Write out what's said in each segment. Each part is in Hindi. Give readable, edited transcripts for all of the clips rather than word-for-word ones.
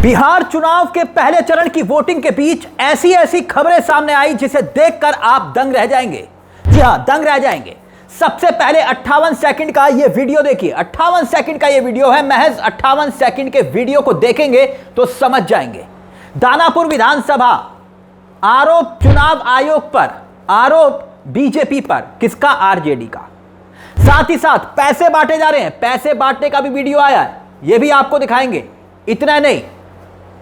बिहार चुनाव के पहले चरण की वोटिंग के बीच ऐसी ऐसी खबरें सामने आई जिसे देखकर आप दंग रह जाएंगे। जी हां, दंग रह जाएंगे। सबसे पहले 58 सेकंड का यह वीडियो देखिए। 58 सेकंड का यह वीडियो है। महज 58 सेकंड के वीडियो को देखेंगे तो समझ जाएंगे। दानापुर विधानसभा आरोप चुनाव आयोग पर, आरोप बीजेपी पर, किसका? आरजेडी का। साथ ही साथ पैसे बांटे जा रहे हैं, पैसे बांटने का भी वीडियो आया है, यह भी आपको दिखाएंगे। इतना नहीं,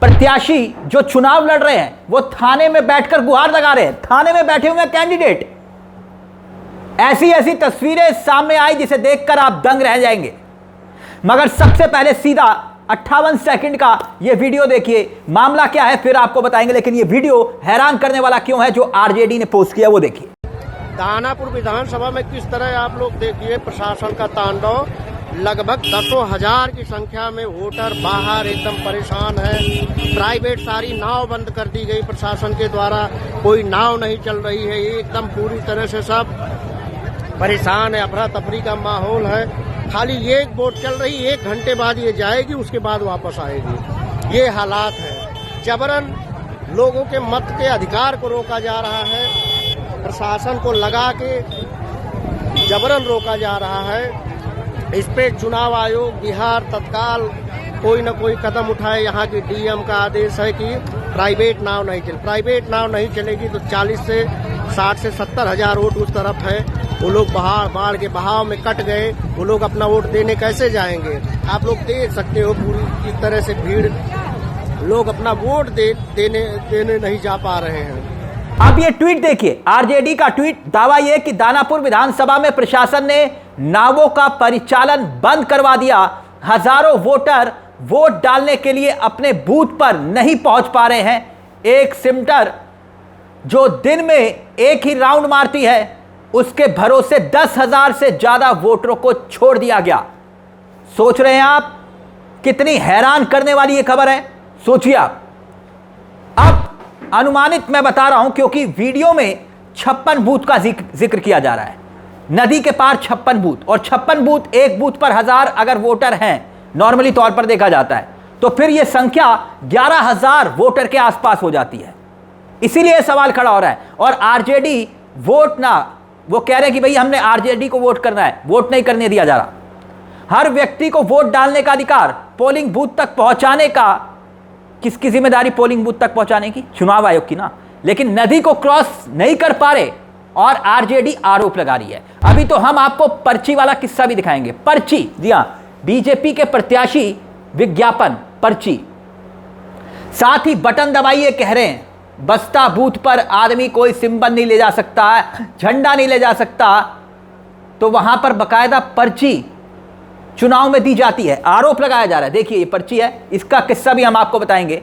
प्रत्याशी जो चुनाव लड़ रहे हैं वो थाने में बैठकर गुहार लगा रहे हैं, थाने में बैठे हुए कैंडिडेट। ऐसी ऐसी तस्वीरें सामने आई जिसे देखकर आप दंग रह जाएंगे। मगर सबसे पहले सीधा 58 सेकंड का यह वीडियो देखिए। मामला क्या है फिर आपको बताएंगे, लेकिन यह वीडियो हैरान करने वाला क्यों है जो आरजेडी ने पोस्ट किया वो देखिए। दानापुर विधानसभा में किस तरह आप लोग देखिए प्रशासन का तांडव। लगभग दसों हजार की संख्या में वोटर बाहर एकदम परेशान है। प्राइवेट सारी नाव बंद कर दी गई प्रशासन के द्वारा, कोई नाव नहीं चल रही है। एकदम पूरी तरह से सब परेशान है, अफरा तफरी का माहौल है। खाली एक वोट चल रही, 1 घंटे बाद ये जाएगी, उसके बाद वापस आएगी। ये हालात है। जबरन लोगों के मत के अधिकार को रोका जा रहा है, प्रशासन को लगा के जबरन रोका जा रहा है। इस पे चुनाव आयोग बिहार तत्काल कोई न कोई कदम उठाए। यहाँ की डीएम का आदेश है कि प्राइवेट नाव नहीं चलेगी तो 40 से 60 से 70 हजार वोट उस तरफ है। वो लोग बाढ़ के बहाव में कट गए, वो लोग अपना वोट देने कैसे जाएंगे? आप लोग देख सकते हो पूरी तरह से भीड़, लोग अपना वोट देने नहीं जा पा रहे हैं। अब ये ट्वीट देखिए, आरजेडी का ट्वीट। दावा यह कि दानापुर विधानसभा में प्रशासन ने नावों का परिचालन बंद करवा दिया। हजारों वोटर वोट डालने के लिए अपने बूथ पर नहीं पहुंच पा रहे हैं। एक सिमटर जो दिन में एक ही राउंड मारती है, उसके भरोसे 10,000 से ज्यादा वोटरों को छोड़ दिया गया। सोच रहे हैं आप कितनी हैरान करने वाली यह खबर है? सोचिए आप। अब अनुमानित मैं बता रहा हूं क्योंकि वीडियो में 56 बूथ का जिक्र किया जा रहा है। नदी के पार 56 बूथ, और 56 बूथ, एक बूथ पर 1000 अगर वोटर हैं नॉर्मली तौर पर देखा जाता है, तो फिर यह संख्या 11,000 वोटर के आसपास हो जाती है। इसीलिए सवाल खड़ा हो रहा है। और आरजेडी वोट ना, वो कह रहे हैं कि भाई हमने आरजेडी को वोट करना है, वोट नहीं करने दिया जा रहा। हर व्यक्ति को वोट डालने का अधिकार, पोलिंग बूथ तक पहुंचाने का किसकी जिम्मेदारी? पोलिंग बूथ तक पहुंचाने की चुनाव आयोग की ना। लेकिन नदी को क्रॉस नहीं कर पा रहे और आरजेडी आरोप लगा रही है। अभी तो हम आपको पर्ची वाला किस्सा भी दिखाएंगे। पर्ची, जी हां, बीजेपी के प्रत्याशी विज्ञापन पर्ची। साथ ही बटन दबाइए कह रहे हैं। बस्ता बूथ पर आदमी कोई सिंबल नहीं ले जा सकता, झंडा नहीं ले जा सकता, तो वहां पर बकायदा पर्ची चुनाव में दी जाती है। आरोप लगाया जा रहा है। देखिए ये पर्ची है, इसका किस्सा भी हम आपको बताएंगे।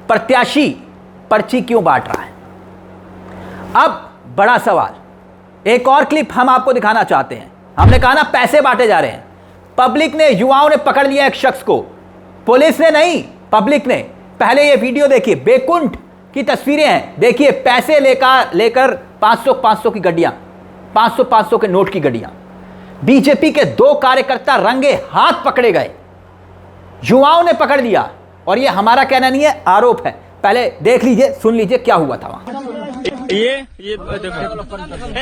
प्रत्याशी पर्ची क्यों बांट रहा है? अब बड़ा सवाल, एक और क्लिप हम आपको दिखाना चाहते हैं। हमने कहा ना पैसे बांटे जा रहे हैं। पब्लिक ने, युवाओं ने पकड़ लिया एक शख्स को, पुलिस ने नहीं, पब्लिक ने। पहले ये वीडियो देखिए, बेकुंठ की तस्वीरें हैं। देखिए पैसे लेकर 500 की गड्डियां, 500 के नोट की गड्डियां। बीजेपी के 2 कार्यकर्ता रंगे हाथ पकड़े गए, युवाओं ने पकड़ लिया। और यह हमारा कहना नहीं है, आरोप है। पहले देख लीजिए, सुन लीजिए क्या हुआ था वहां। ये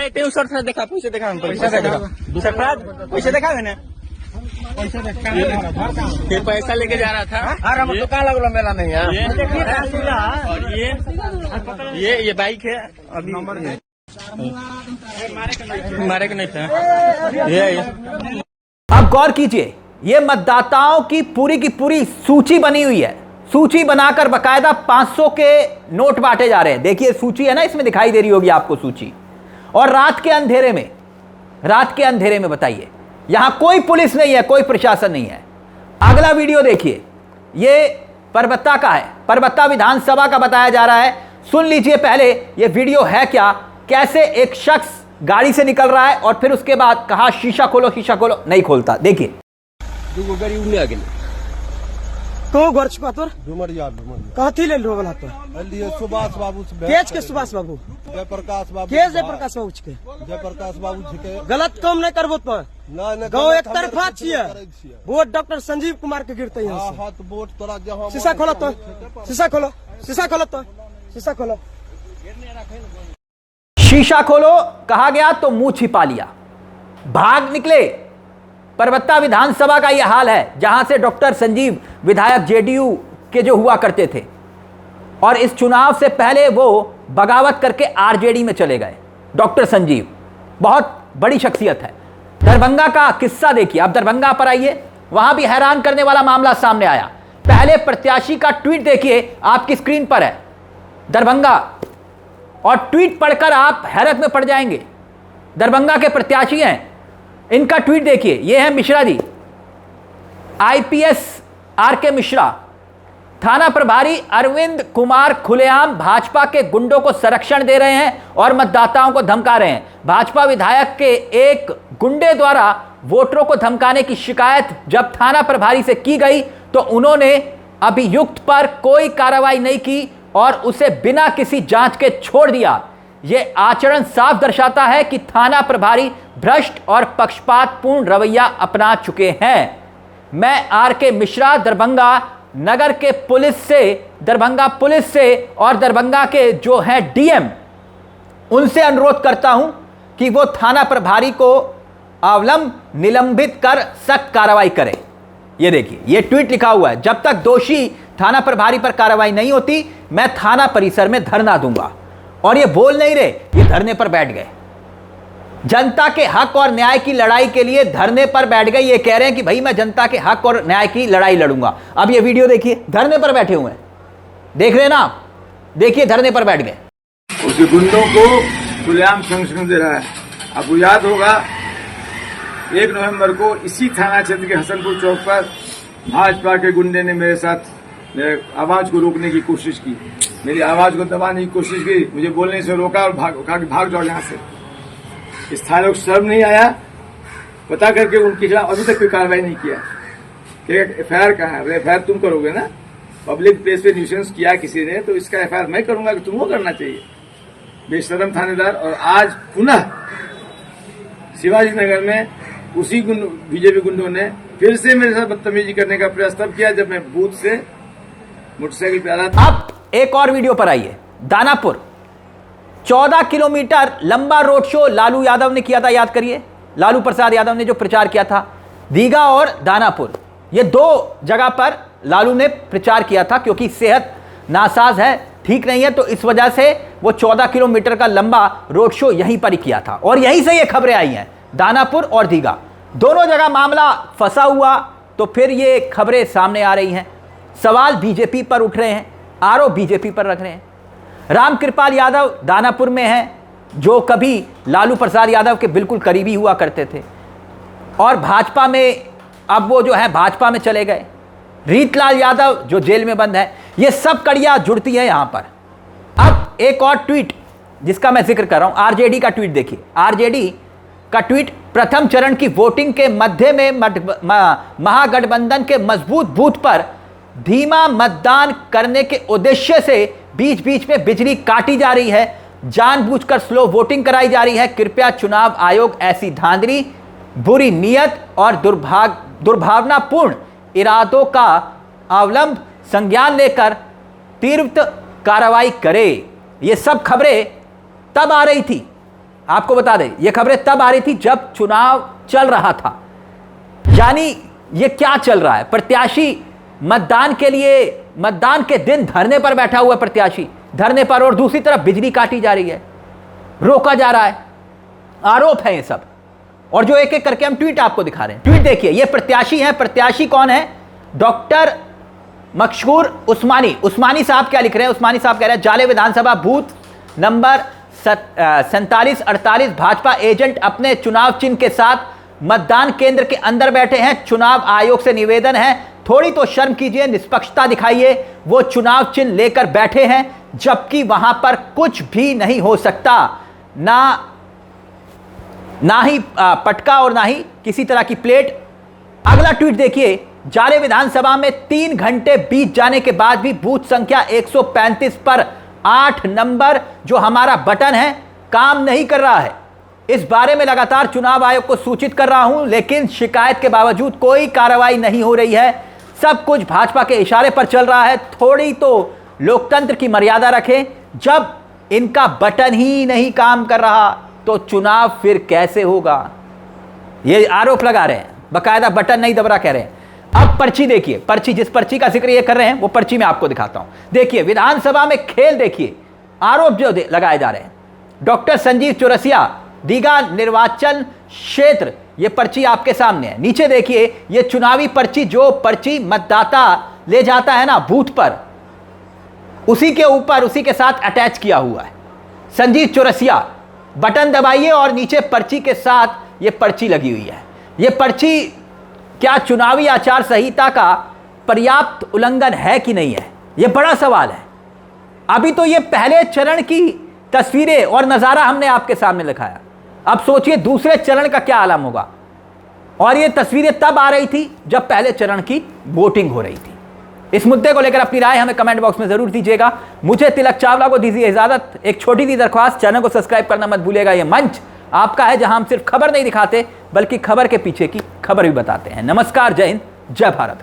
देखो सर, देखा पैसे देखा, पैसे देखा मैंने, ये पैसा लेके जा रहा था। तो कहाँ लग रहा मेला नहीं है। और ये बाइक है, अभी मारे के नहीं था। ये अब गौर कीजिए, ये मतदाताओं की पूरी सूची बनी हुई है। सूची बनाकर बकायदा 500 के नोट बांटे जा रहे हैं। देखिए सूची है ना, इसमें दिखाई दे रही होगी आपको सूची। और रात के अंधेरे में बताइए, यहां कोई पुलिस नहीं है, कोई प्रशासन नहीं है। अगला वीडियो देखिए, ये परबत्ता का है, परबत्ता विधानसभा का बताया जा रहा है। सुन लीजिए पहले ये वीडियो है क्या, कैसे एक शख्स गाड़ी से निकल रहा है और फिर उसके बाद कहा शीशा खोलो, नहीं खोलता। देखिए तो घर छुपा तोर कहाँ थी ले लो वाला तो सुभाष बाबू तेज के सुभाष बाबू जयप्रकाश बाबू के जयप्रकाश बाबू के जयप्रकाश बाबू जी के गलत काम नहीं करबो तो नहीं गाँव एक तरफा छिए वोट डॉक्टर संजीव कुमार के गिरते यहाँ से। हाँ तो वोट तोरा जहाँ शीशा खोलो तो शीशा खोलो शीशा खोलो तो शीशा खोलो शीशा खोलो कहा गया तो मुंह छिपा लिया, भाग निकले। परबत्ता विधानसभा का यह हाल है जहां से डॉक्टर संजीव विधायक जेडीयू के जो हुआ करते थे और इस चुनाव से पहले वो बगावत करके आरजेडी में चले गए। डॉक्टर संजीव बहुत बड़ी शख्सियत है। दरभंगा का किस्सा देखिए, अब दरभंगा पर आइए, वहां भी हैरान करने वाला मामला सामने आया। पहले प्रत्याशी का ट्वीट देखिए, आपकी स्क्रीन पर है दरभंगा, और ट्वीट पढ़कर आप हैरत में पड़ जाएंगे। दरभंगा के प्रत्याशी हैं, इनका ट्वीट देखिए, ये है मिश्रा जी, आईपीएस आरके मिश्रा। थाना प्रभारी अरविंद कुमार खुलेआम भाजपा के गुंडों को संरक्षण दे रहे हैं और मतदाताओं को धमका रहे हैं। भाजपा विधायक के एक गुंडे द्वारा वोटरों को धमकाने की शिकायत जब थाना प्रभारी से की गई तो उन्होंने अभियुक्त पर कोई कार्रवाई नहीं की और उसे बिना किसी जांच के छोड़ दिया। यह आचरण साफ दर्शाता है कि थाना प्रभारी भ्रष्ट और पक्षपातपूर्ण रवैया अपना चुके हैं। मैं आरके मिश्रा दरभंगा नगर के पुलिस से, दरभंगा पुलिस से और दरभंगा के जो हैं डीएम, उनसे अनुरोध करता हूं कि वो थाना प्रभारी को अवलंब निलंबित कर सख्त कार्रवाई करें। ये देखिए, ये ट्वीट लिखा हुआ है, जब तक दोषी थाना प्रभारी पर कार्रवाई नहीं होती मैं थाना परिसर में धरना दूंगा। और ये बोल नहीं रहे, ये धरने पर बैठ गए। जनता के हक और न्याय की लड़ाई के लिए धरने पर बैठ गए। ये कह रहे हैं कि भाई मैं जनता के हक और न्याय की लड़ाई लड़ूंगा। अब ये वीडियो देखिए, धरने पर बैठे हुए हैं, देख रहे हैं ना आप, देखिए धरने पर बैठ गए। उसके गुंडों को खुलेआम संरक्षण दे रहा है। आपको याद होगा 1 नवंबर को इसी थाना क्षेत्र के हसनपुर चौक पर भाजपा के गुंडे ने मेरे साथ मेरे आवाज को रोकने की कोशिश की, मेरी आवाज को दबाने की कोशिश की, मुझे बोलने से रोका और भाग जाओ यहाँ से। स्थानीय लोग शर्म नहीं आया, पता करके उनके खिलाफ अभी तक कोई कार्रवाई नहीं किया। एफआईआर कहाँ है? एफआईआर तुम करोगे ना, पब्लिक प्लेस पे न्यूसेंस किया किसी ने तो इसका एफआईआर मैं करूंगा कि तुमको करना चाहिए, बेशरम थानेदार। और आज पुनः शिवाजी नगर में उसी बीजेपी गुंडों ने फिर से मेरे साथ बदतमीजी करने का प्रयास तब किया जब मैं बूथ से मोटरसाइकिल पे आ रहा था। अब एक और वीडियो पर आइए, दानापुर 14 किलोमीटर लंबा रोड शो लालू यादव ने किया था, याद करिए, लालू प्रसाद यादव ने जो प्रचार किया था। दीघा और दानापुर, ये 2 जगह पर लालू ने प्रचार किया था क्योंकि सेहत नासाज है, ठीक नहीं है, तो इस वजह से वो 14 किलोमीटर का लंबा रोड शो यहीं पर ही किया था। और यहीं से ये खबरें आई हैं, दानापुर और दीघा दोनों जगह मामला फंसा हुआ तो फिर ये खबरें सामने आ रही हैं। सवाल बीजेपी पर उठ रहे हैं, आरोप बीजेपी पर रख रहे हैं। रामकृपाल यादव दानापुर में हैं, जो कभी लालू प्रसाद यादव के बिल्कुल करीबी हुआ करते थे और भाजपा में अब वो जो है भाजपा में चले गए। रीतलाल यादव जो जेल में बंद है, ये सब कड़ियां जुड़ती हैं यहां पर। अब एक और ट्वीट जिसका मैं जिक्र कर रहा हूं, आरजेडी का ट्वीट देखिए। आरजेडी का ट्वीट, प्रथम चरण की वोटिंग के मध्य में महागठबंधन के मजबूत बूथ पर धीमा मतदान करने के उद्देश्य से बीच बीच में बिजली काटी जा रही है, जानबूझकर स्लो वोटिंग कराई जा रही है। कृपया चुनाव आयोग ऐसी धांधली, बुरी नीयत और दुर्भावनापूर्ण इरादों का अवलंब संज्ञान लेकर तीव्र कार्रवाई करे। ये सब खबरें तब आ रही थी, आपको बता दें, ये खबरें तब आ रही थी जब चुनाव चल रहा था। यानी ये क्या चल रहा है? प्रत्याशी मतदान के लिए, मतदान के दिन धरने पर बैठा हुआ प्रत्याशी धरने पर, और दूसरी तरफ बिजली काटी जा रही है, रोका जा रहा है। आरोप है ये सब, और जो एक एक करके हम ट्वीट आपको दिखा रहे हैं। ट्वीट देखिए, ये प्रत्याशी हैं। प्रत्याशी कौन है? डॉक्टर मशहूर उस्मानी। उस्मानी साहब क्या लिख रहे हैं? उस्मानी साहब कह रहे हैं, जाले विधानसभा बूथ नंबर 4748 भाजपा एजेंट अपने चुनाव चिन्ह के साथ मतदान केंद्र के अंदर बैठे हैं। चुनाव आयोग से निवेदन है, थोड़ी तो शर्म कीजिए, निष्पक्षता दिखाइए। वो चुनाव चिन्ह लेकर बैठे हैं जबकि वहां पर कुछ भी नहीं हो सकता, ना ही पटका और ना ही किसी तरह की प्लेट। अगला ट्वीट देखिए, जाले विधानसभा में 3 घंटे बीत जाने के बाद भी बूथ संख्या 135 पर 8 नंबर जो हमारा बटन है काम नहीं कर रहा है। इस बारे में लगातार चुनाव आयोग को सूचित कर रहा हूं, लेकिन शिकायत के बावजूद कोई कार्रवाई नहीं हो रही है। सब कुछ भाजपा के इशारे पर चल रहा है। थोड़ी तो लोकतंत्र की मर्यादा रखें। जब इनका बटन ही नहीं काम कर रहा तो चुनाव फिर कैसे होगा? ये आरोप लगा रहे हैं, बकायदा बटन नहीं दब रहा कह रहे हैं। अब पर्ची देखिए, पर्ची, जिस पर्ची का जिक्र ये कर रहे हैं वो पर्ची मैं आपको दिखाता हूं। देखिए विधानसभा में खेल देखिए, आरोप जो लगाए जा रहे हैं। डॉक्टर संजीव चौरसिया, दीघा निर्वाचन क्षेत्र, ये पर्ची आपके सामने है। नीचे देखिए ये चुनावी पर्ची, जो पर्ची मतदाता ले जाता है ना बूथ पर, उसी के ऊपर उसी के साथ अटैच किया हुआ है संजीव चौरसिया। बटन दबाइए और नीचे पर्ची के साथ ये पर्ची लगी हुई है। ये पर्ची क्या चुनावी आचार संहिता का पर्याप्त उल्लंघन है कि नहीं है, ये बड़ा सवाल है। अभी तो ये पहले चरण की तस्वीरें और नज़ारा हमने आपके सामने दिखाया। अब सोचिए दूसरे चरण का क्या आलम होगा। और ये तस्वीरें तब आ रही थी जब पहले चरण की वोटिंग हो रही थी। इस मुद्दे को लेकर अपनी राय हमें कमेंट बॉक्स में जरूर दीजिएगा। मुझे तिलक चावला को दीजिए इजाजत। एक छोटी सी दरख्वास्त, चैनल को सब्सक्राइब करना मत भूलिएगा। ये मंच आपका है जहां हम सिर्फ खबर नहीं दिखाते बल्कि खबर के पीछे की खबर भी बताते हैं। नमस्कार, जय हिंद, जय भारत।